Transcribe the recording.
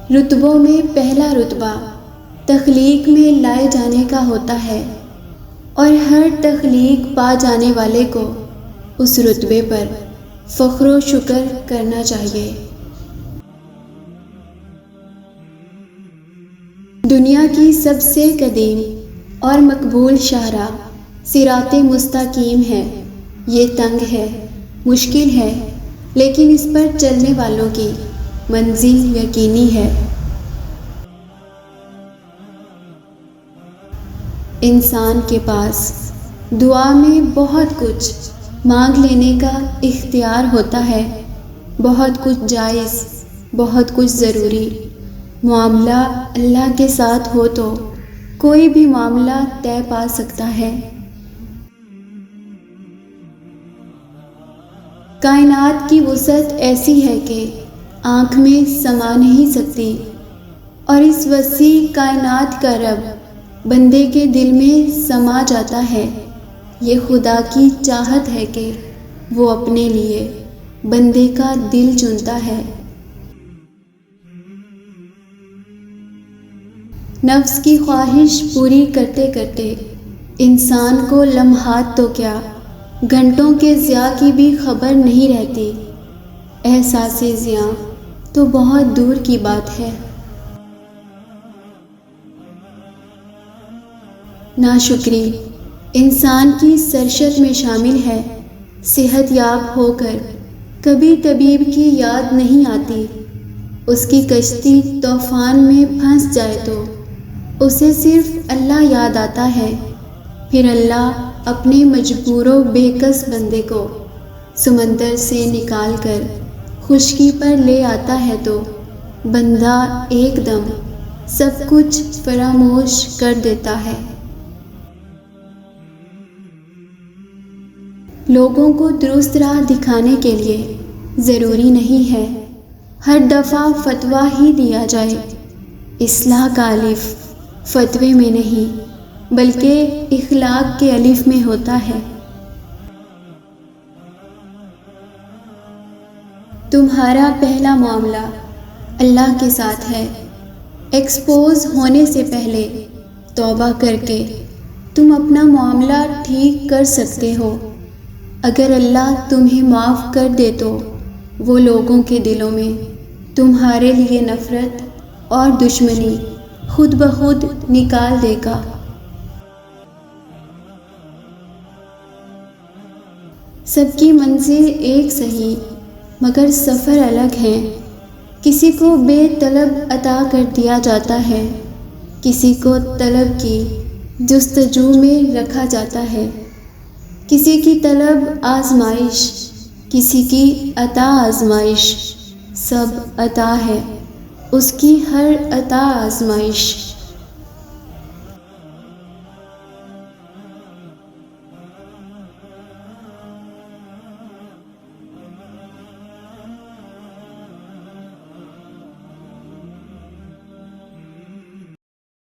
رتبوں میں پہلا رتبہ تخلیق میں لائے جانے کا ہوتا ہے، اور ہر تخلیق پا جانے والے کو اس رتبے پر فخر و شکر کرنا چاہیے۔ دنیا کی سب سے قدیم اور مقبول شاہراہ صراط مستقیم ہے۔ یہ تنگ ہے، مشکل ہے، لیکن اس پر چلنے والوں کی منزل یقینی ہے۔ انسان کے پاس دعا میں بہت کچھ مانگ لینے کا اختیار ہوتا ہے، بہت کچھ جائز، بہت کچھ ضروری۔ معاملہ اللہ کے ساتھ ہو تو کوئی بھی معاملہ طے پا سکتا ہے۔ کائنات کی وسعت ایسی ہے کہ آنکھ میں سما نہیں سکتی، اور اس وسیع کائنات کا رب بندے کے دل میں سما جاتا ہے۔ یہ خدا کی چاہت ہے کہ وہ اپنے لیے بندے کا دل چنتا ہے۔ نفس کی خواہش پوری کرتے کرتے انسان کو لمحات تو کیا، گھنٹوں کے ضیاع کی بھی خبر نہیں رہتی۔ احساس ضیاع تو بہت دور کی بات ہے۔ ناشکری انسان کی سرشت میں شامل ہے۔ صحت یاب ہو کر کبھی طبیب کی یاد نہیں آتی۔ اس کی کشتی طوفان میں پھنس جائے تو اسے صرف اللہ یاد آتا ہے۔ پھر اللہ اپنے مجبور و بے کس بندے کو سمندر سے نکال کر خشکی پر لے آتا ہے تو بندہ ایک دم سب کچھ فراموش کر دیتا ہے۔ لوگوں کو درست راہ دکھانے کے لیے ضروری نہیں ہے ہر دفعہ فتویٰ ہی دیا جائے۔ اصلاح کا الف فتوے میں نہیں بلکہ اخلاق کے الف میں ہوتا ہے۔ تمہارا پہلا معاملہ اللہ کے ساتھ ہے۔ ایکسپوز ہونے سے پہلے توبہ کر کے تم اپنا معاملہ ٹھیک کر سکتے ہو۔ اگر اللہ تمہیں معاف کر دے تو وہ لوگوں کے دلوں میں تمہارے لیے نفرت اور دشمنی خود بخود نکال دے گا۔ سب کی منزل ایک صحیح مگر سفر الگ ہے۔ کسی کو بے طلب عطا کر دیا جاتا ہے، کسی کو طلب کی جستجو میں رکھا جاتا ہے۔ کسی کی طلب آزمائش، کسی کی عطا آزمائش، سب عطا ہے، اس کی ہر عطا آزمائش۔